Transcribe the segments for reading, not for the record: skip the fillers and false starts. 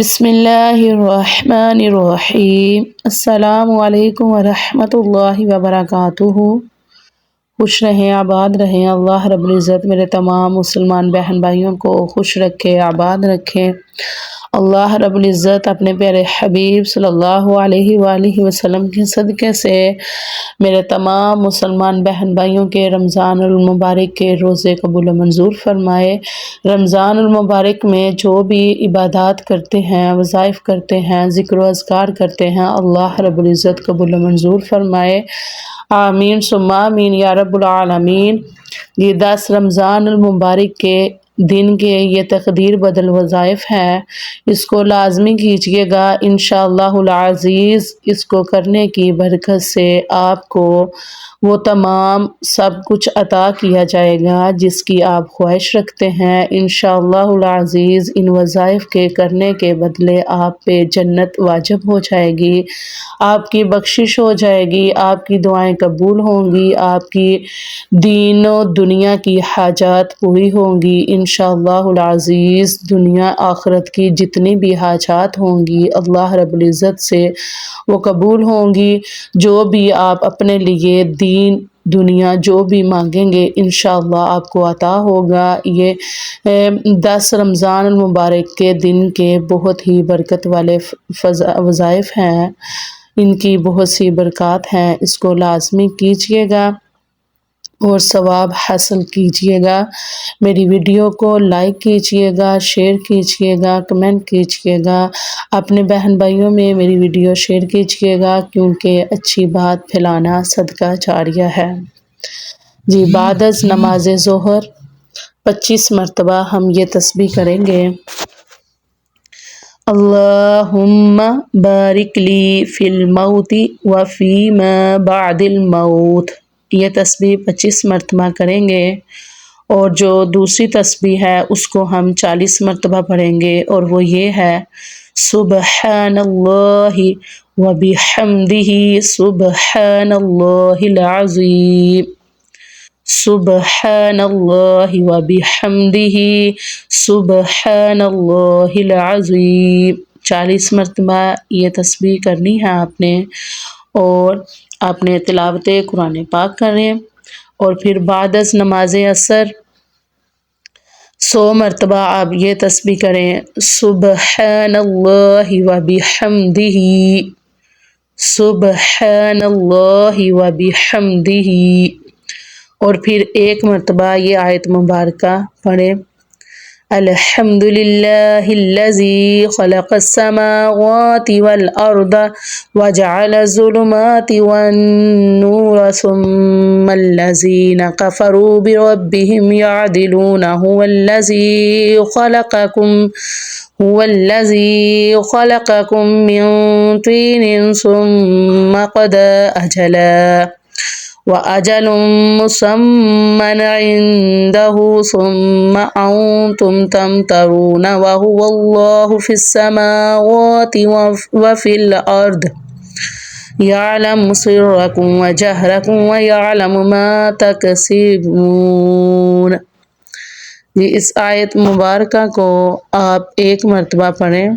بسم اللہ الرحمن الرحیم۔ السلام علیکم ورحمۃ اللہ وبرکاتہ۔ خوش رہیں، آباد رہیں۔ اللہ رب العزت میرے تمام مسلمان بہن بھائیوں کو خوش رکھے، آباد رکھے۔ اللہ رب العزت اپنے پیارے حبیب صلی اللہ علیہ وآلہ وسلم کے صدقے سے میرے تمام مسلمان بہن بھائیوں کے رمضان المبارک کے روزے قبول و منظور فرمائے۔ رمضان المبارک میں جو بھی عبادات کرتے ہیں، وظائف کرتے ہیں، ذکر و اذکار کرتے ہیں، اللہ رب العزت قبول و منظور فرمائے۔ آمین ثم آمین یا رب العالمین۔ یہ 10 رمضان المبارک کے دن کے یہ تقدیر بدل وظائف ہے، اس کو لازمی کیجئے گا انشاءاللہ العزیز۔ اس کو کرنے کی برکت سے آپ کو وہ تمام سب کچھ عطا کیا جائے گا جس کی آپ خواہش رکھتے ہیں انشاءاللہ العزیز۔ ان وظائف کے کرنے کے بدلے آپ پہ جنت واجب ہو جائے گی، آپ کی بخشش ہو جائے گی، آپ کی دعائیں قبول ہوں گی، آپ کی دین و دنیا کی حاجات پوری ہوں گی انشاءاللہ العزیز۔ دنیا آخرت کی جتنی بھی حاجات ہوں گی اللہ رب العزت سے وہ قبول ہوں گی۔ جو بھی آپ اپنے لیے دین دنیا جو بھی مانگیں گے انشاءاللہ آپ کو عطا ہوگا۔ یہ 10 رمضان المبارک کے دن کے بہت ہی برکت والے وظائف ہیں، ان کی بہت سی برکات ہیں، اس کو لازمی کیجئے گا اور ثواب حاصل کیجئے گا۔ میری ویڈیو کو لائک کیجئے گا، شیئر کیجئے گا، کمنٹ کیجئے گا، اپنے بہن بھائیوں میں میری ویڈیو شیئر کیجئے گا کیونکہ اچھی بات پھیلانا صدقہ جاریہ ہے۔ جی بعد از نماز ظہر 25 مرتبہ ہم یہ تسبیح کریں گے۔ اللہم بارک لی فی الموت وفی ما بعد الموت۔ یہ تسبیح 25 مرتبہ کریں گے، اور جو دوسری تسبیح ہے اس کو ہم 40 مرتبہ پڑھیں گے، اور وہ یہ ہے سبحان اللہ وبحمدہ سبحان اللہ العظیم، سبحان اللہ وبحمدہ سبحان اللہ العظیم۔ 40 مرتبہ یہ تسبیح کرنی ہے آپ نے، اور آپ نے تلاوت قرآن پاک کریں، اور پھر بعد از نماز عصر 100 مرتبہ آپ یہ تسبیح کریں سبحان اللہ وبحمدہ سبحان اللہ وبحمدہ، اور پھر 1 مرتبہ یہ آیت مبارکہ پڑھیں الحمد للہ الذی خلق السماوات والارض وجعل الظلمات والنور ثم الذین کفروا بربهم يعدلون هو الذی خلقکم من طین ثم قضى أجلا وأجل مسمى عنده ثم أنتم تمترون وهو الله في السماوات وفي الأرض يعلم سركم وجهركم ويعلم ما تكسبون۔ اس آیت مبارکہ کو آپ 1 مرتبہ پڑھیں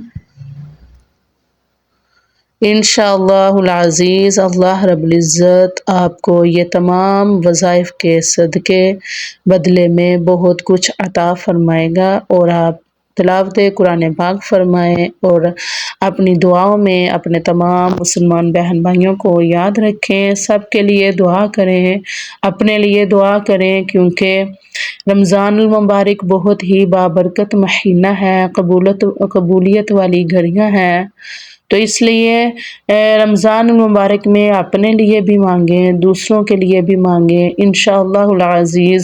انشاءاللہ العزیز۔ اللہ رب العزت آپ کو یہ تمام وظائف کے صدقے بدلے میں بہت کچھ عطا فرمائے گا، اور آپ تلاوت قرآن پاک فرمائیں، اور اپنی دعاؤں میں اپنے تمام مسلمان بہن بھائیوں کو یاد رکھیں، سب کے لیے دعا کریں، اپنے لیے دعا کریں، کیونکہ رمضان المبارک بہت ہی بابرکت مہینہ ہے، قبولیت والی گھڑیاں ہیں، تو اس لیے رمضان المبارک میں اپنے لیے بھی مانگیں، دوسروں کے لیے بھی مانگیں انشاءاللہ العزیز۔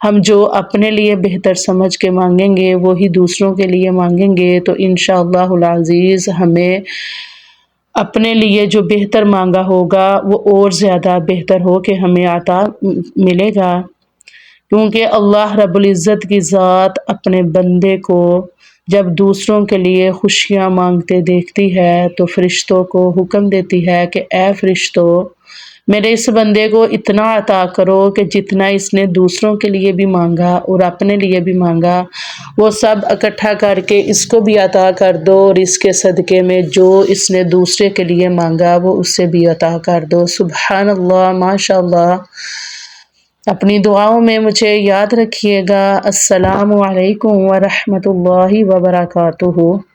ہم جو اپنے لیے بہتر سمجھ کے مانگیں گے وہی دوسروں کے لیے مانگیں گے، تو انشاءاللہ العزیز ہمیں اپنے لیے جو بہتر مانگا ہوگا وہ اور زیادہ بہتر ہو کے ہمیں عطا ملے گا، کیونکہ اللہ رب العزت کی ذات اپنے بندے کو جب دوسروں کے لیے خوشیاں مانگتے دیکھتی ہے تو فرشتوں کو حکم دیتی ہے کہ اے فرشتوں میرے اس بندے کو اتنا عطا کرو کہ جتنا اس نے دوسروں کے لیے بھی مانگا اور اپنے لیے بھی مانگا وہ سب اکٹھا کر کے اس کو بھی عطا کر دو، اور اس کے صدقے میں جو اس نے دوسرے کے لیے مانگا وہ اس سے بھی عطا کر دو۔ سبحان اللہ، ماشاء اللہ۔ اپنی دعاؤں میں مجھے یاد رکھیے گا۔ السلام علیکم ورحمۃ اللہ وبرکاتہ۔